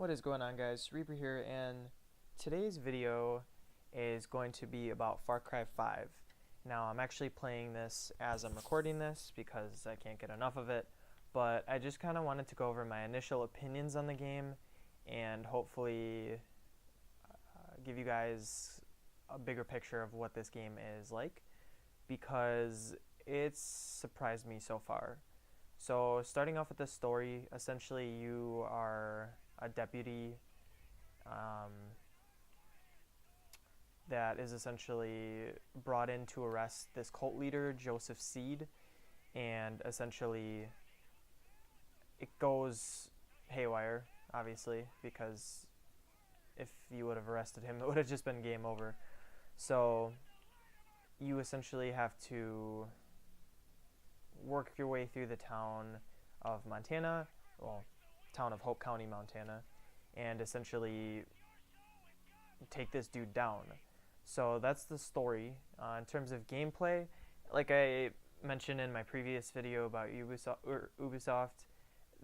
What is going on, guys? Reaper here, and today's video is going to be about Far Cry 5. Now, I'm actually playing this as I'm recording this because I can't get enough of it, but I just kind of wanted to go over my initial opinions on the game and hopefully give you guys a bigger picture of what this game is like, because it's surprised me so far. So, starting off with the story, essentially you are a deputy that is essentially brought in to arrest this cult leader, Joseph Seed, and essentially it goes haywire, obviously, because if you would have arrested him, it would have just been game over. So you essentially have to work your way through the town of Montana, well, town of Hope County, Montana, and essentially take this dude down. So that's the story. In terms of gameplay, like I mentioned in my previous video about Ubisoft,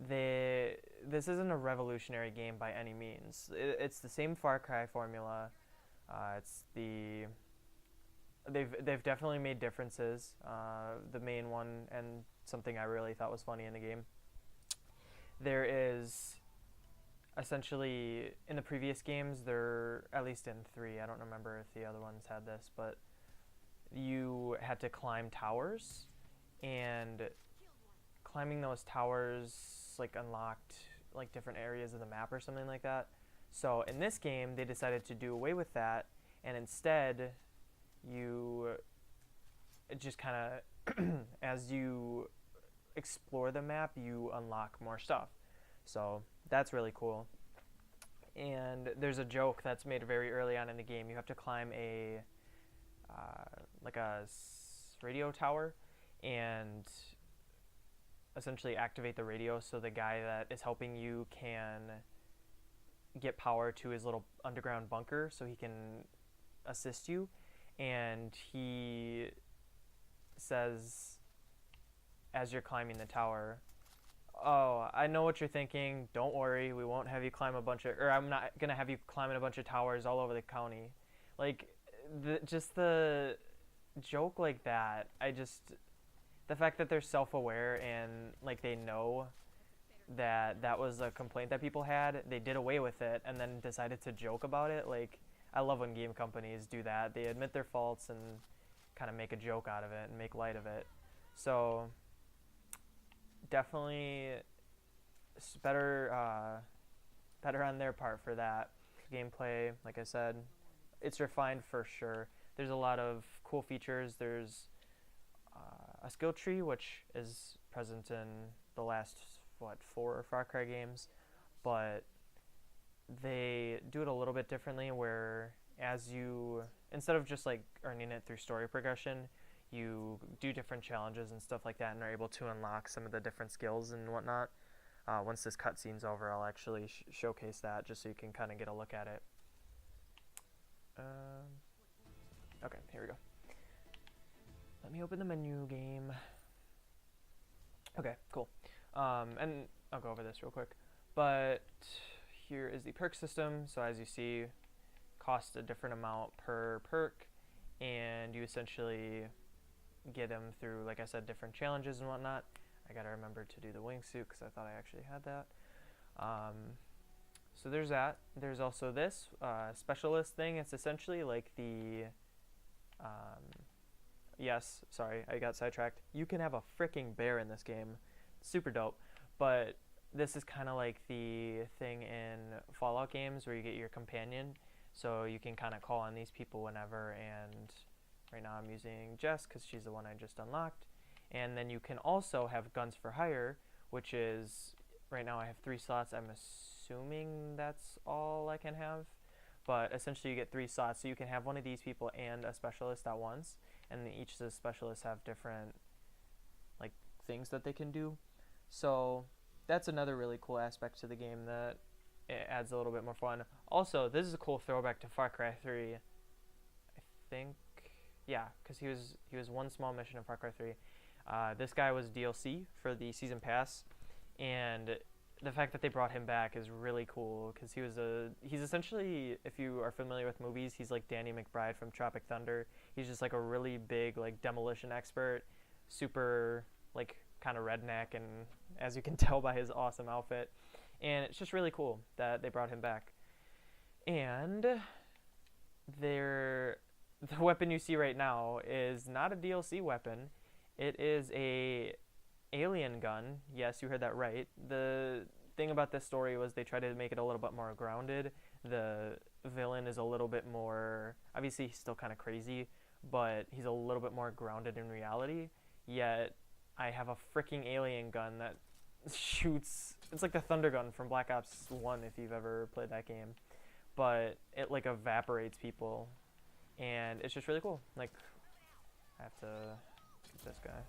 this isn't a revolutionary game by any means. It's the same Far Cry formula. They've definitely made differences. The main one, and something I really thought was funny in the game, there is essentially, in the previous games, at least in 3, I don't remember if the other ones had this, but you had to climb towers, and climbing those towers like unlocked like different areas of the map or something like that. So in this game, they decided to do away with that, and instead you just kind of as you explore the map, you unlock more stuff. So that's really cool. And there's a joke that's made very early on in the game. You have to climb a radio tower and essentially activate the radio so the guy that is helping you can get power to his little underground bunker so he can assist you. And he says, as you're climbing the tower, "Oh, I know what you're thinking. Don't worry, we won't have you climb I'm not gonna have you climbing a bunch of towers all over the county." Like, the joke like that, the fact that they're self-aware and like they know that that was a complaint that people had, they did away with it and then decided to joke about it. Like, I love when game companies do that. They admit their faults and kind of make a joke out of it and make light of it. So definitely better on their part for that. Gameplay, like I said, it's refined for sure. There's a lot of cool features. There's a skill tree, which is present in the last 4 Far Cry games, but they do it a little bit differently, where instead of just like earning it through story progression, you do different challenges and stuff like that and are able to unlock some of the different skills and whatnot. Once this cutscene's over, I'll actually showcase that just so you can kind of get a look at it. Okay, here we go. Let me open the menu game. Okay, cool. And I'll go over this real quick. But here is the perk system. So as you see, costs a different amount per perk, and you essentially get them through, like I said, different challenges and whatnot. I gotta remember to do the wingsuit because I thought I actually had that. So there's that. There's also this specialist thing. It's essentially like the yes, sorry, I got sidetracked. You can have a freaking bear in this game. It's super dope. But this is kind of like the thing in Fallout games where you get your companion. So you can kind of call on these people whenever, and right now I'm using Jess because she's the one I just unlocked. And then you can also have guns for hire, which is, right now I have 3 slots. I'm assuming that's all I can have. But essentially you get 3 slots, so you can have one of these people and a specialist at once. And each of the specialists have different like things that they can do. So that's another really cool aspect to the game that it adds a little bit more fun. Also, this is a cool throwback to Far Cry 3. I think, yeah, because he was one small mission in Far Cry 3. This guy was DLC for the season pass, and the fact that they brought him back is really cool because he's essentially, if you are familiar with movies, he's like Danny McBride from Tropic Thunder. He's just like a really big like demolition expert, super like kind of redneck, and as you can tell by his awesome outfit, and it's just really cool that they brought him back. And the weapon you see right now is not a DLC weapon. It is a alien gun. Yes, you heard that right. The thing about this story was they tried to make it a little bit more grounded. The villain is a little bit more, obviously he's still kind of crazy, but he's a little bit more grounded in reality. Yet I have a freaking alien gun that shoots, it's like the Thunder Gun from Black Ops 1 if you've ever played that game, but it like evaporates people, and it's just really cool. Like, I have to get this guy.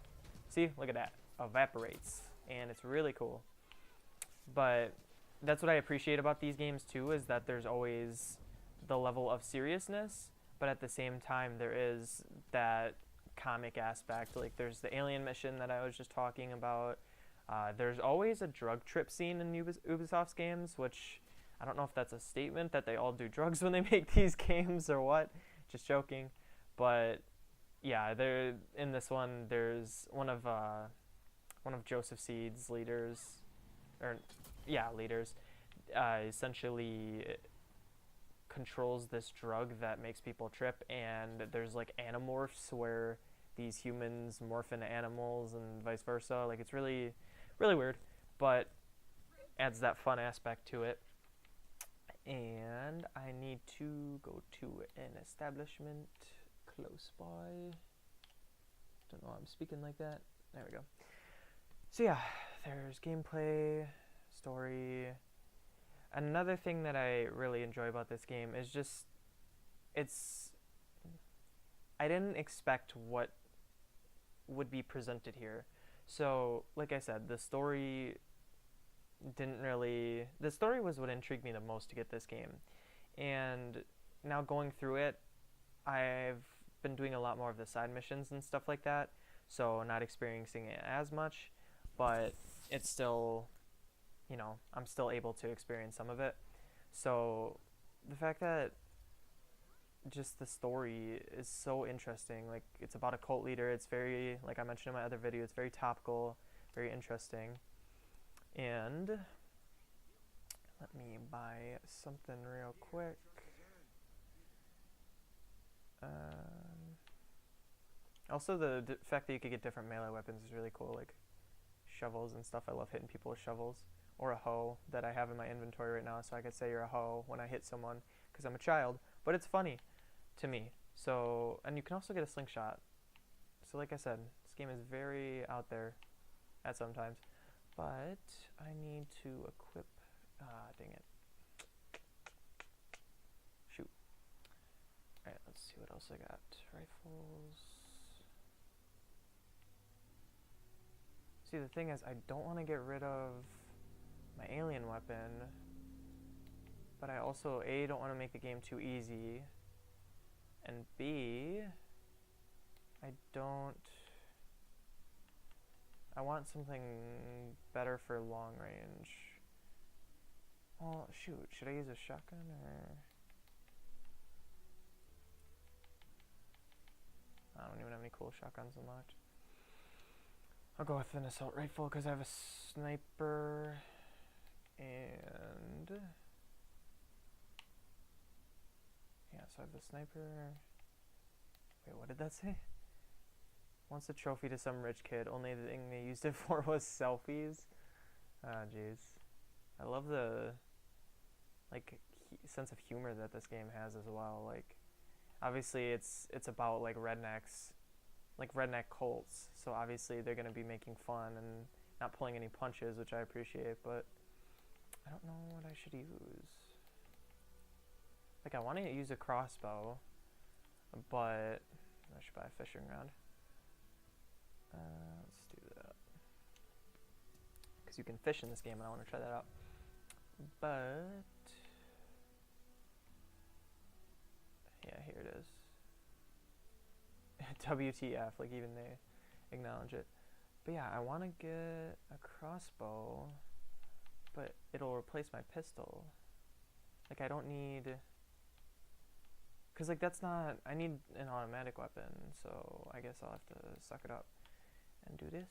See, look at that, evaporates, and it's really cool. But that's what I appreciate about these games too, is that there's always the level of seriousness, but at the same time there is that comic aspect. Like, there's the alien mission that I was just talking about. There's always a drug trip scene in Ubisoft's games, which I don't know if that's a statement that they all do drugs when they make these games or what. Just joking. But yeah, there in this one, there's one of Joseph Seed's leaders, essentially controls this drug that makes people trip, and there's like animorphs where these humans morph into animals and vice versa. Like, it's really, really weird, but adds that fun aspect to it. And I need to go to an establishment close by. Don't know why I'm speaking like that. There we go. So yeah, there's gameplay, story. Another thing that I really enjoy about this game is just, I didn't expect what would be presented here. So, like I said, the story was what intrigued me the most to get this game. And now going through it, I've been doing a lot more of the side missions and stuff like that, so not experiencing it as much, but it's still, I'm still able to experience some of it. So the fact that just the story is so interesting, like, it's about a cult leader, it's very, like I mentioned in my other video, it's very topical, very interesting. And let me buy something real quick. Also, the fact that you could get different melee weapons is really cool, like shovels and stuff. I love hitting people with shovels, or a hoe that I have in my inventory right now, so I could say you're a hoe when I hit someone because I'm a child, but it's funny to me. So, and you can also get a slingshot. So like I said, this game is very out there at sometimes, but I need to equip, dang it. Shoot. Alright, let's see what else I got. Rifles. See, the thing is, I don't want to get rid of my alien weapon, but I also, A, don't want to make the game too easy, and B, I want something better for long range. Well, shoot, should I use a shotgun or? I don't even have any cool shotguns unlocked. I'll go with an assault rifle because I have a sniper, and yeah, so I have the sniper. Wait, what did that say? Once a trophy to some rich kid, only the thing they used it for was selfies. Ah, jeez. I love the, like, sense of humor that this game has as well. Like, obviously it's about, like, rednecks, like redneck cults, so obviously they're going to be making fun and not pulling any punches, which I appreciate, but I don't know what I should use. Like, I want to use a crossbow, but I should buy a fishing rod. Let's do that, because you can fish in this game and I want to try that out. But yeah, here it is. WTF, like, even they acknowledge it. But yeah, I want to get a crossbow, But it'll replace my pistol. Like, I don't need... Because, like, that's not... I need an automatic weapon, so I guess I'll have to suck it up and do this.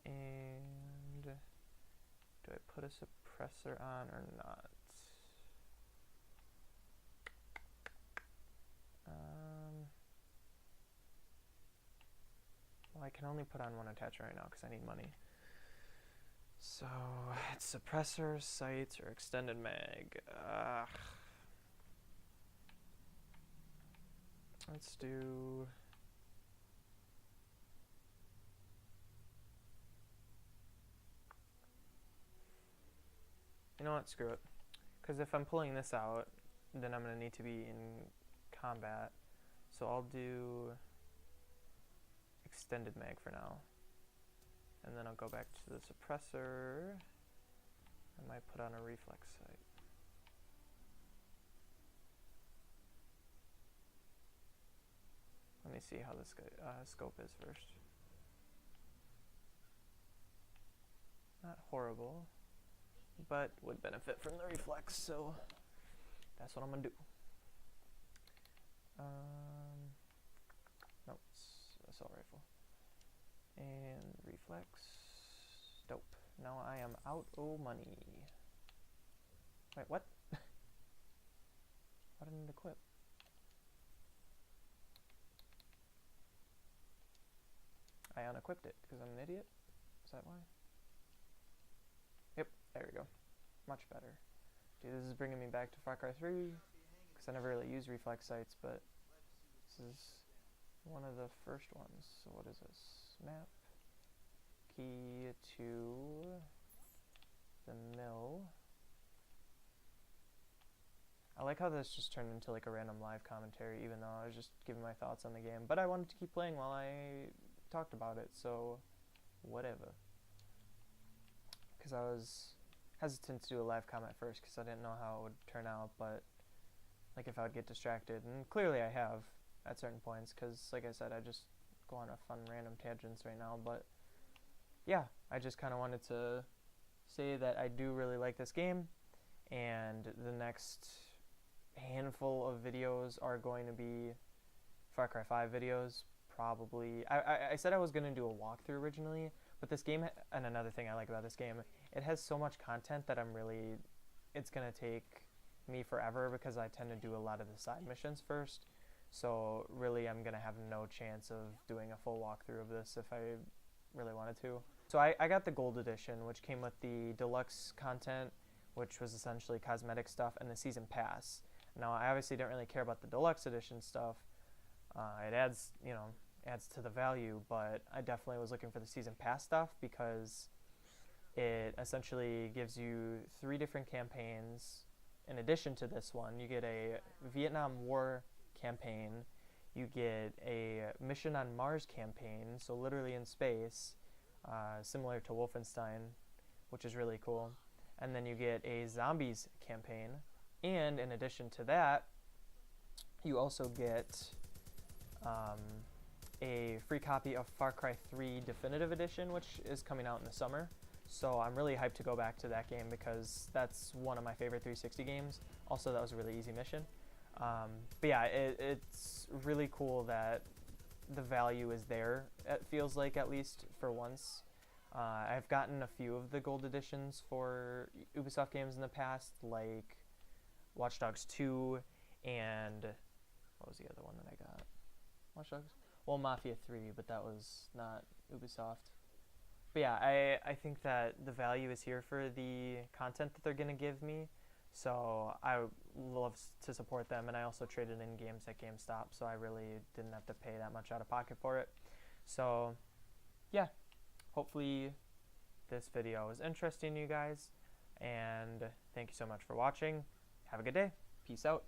And... do I put a suppressor on or not? Well, I can only put on one attachment right now because I need money. So, it's suppressor, sights, or extended mag. Let's do... You know what? Screw it. Because if I'm pulling this out, then I'm going to need to be in combat. So I'll do extended mag for now. And then I'll go back to the suppressor. I might put on a reflex sight. Let me see how this scope is first. Not horrible, but would benefit from the reflex, so that's what I'm gonna do. Nope, it's assault rifle. And reflex. Dope. Now I am out of money. Wait, what? Why didn't it equip? I unequipped it because I'm an idiot. Is that why? Yep, there we go. Much better. Dude, this is bringing me back to Far Cry 3 because I never really used reflex sights, but this is one of the first ones. So what is this? Map. Key to the mill. I like how this just turned into like a random live commentary, even though I was just giving my thoughts on the game. But I wanted to keep playing while I talked about it, so whatever. Because I was hesitant to do a live comment first because I didn't know how it would turn out, but like if I would get distracted, and clearly I have at certain points because like I said, I just go on a fun random tangents right now. But yeah, I just kind of wanted to say that I do really like this game, and the next handful of videos are going to be Far Cry 5 videos. Probably. I said I was going to do a walkthrough originally, but this game, and another thing I like about this game, it has so much content that it's going to take me forever because I tend to do a lot of the side missions first. So really I'm going to have no chance of doing a full walkthrough of this if I really wanted to. So I got the gold edition, which came with the deluxe content, which was essentially cosmetic stuff, and the season pass. Now I obviously don't really care about the deluxe edition stuff. It adds, adds to the value, but I definitely was looking for the season pass stuff because it essentially gives you 3 different campaigns. In addition to this one, you get a Vietnam War campaign, you get a Mission on Mars campaign, so literally in space, similar to Wolfenstein, which is really cool. And then you get a Zombies campaign, and in addition to that, you also get a free copy of Far Cry 3 Definitive Edition, which is coming out in the summer. So I'm really hyped to go back to that game because that's one of my favorite 360 games. Also, that was a really easy mission. But yeah, it's really cool that the value is there, it feels like, at least for once. I've gotten a few of the gold editions for Ubisoft games in the past, like Watch Dogs 2 and what was the other one that I got? Watch Dogs? Well, Mafia 3, but that was not Ubisoft. But yeah, I think that the value is here for the content that they're going to give me. So I love to support them, and I also traded in games at GameStop, so I really didn't have to pay that much out of pocket for it. So yeah, hopefully this video is interesting to you guys, and thank you so much for watching. Have a good day. Peace out.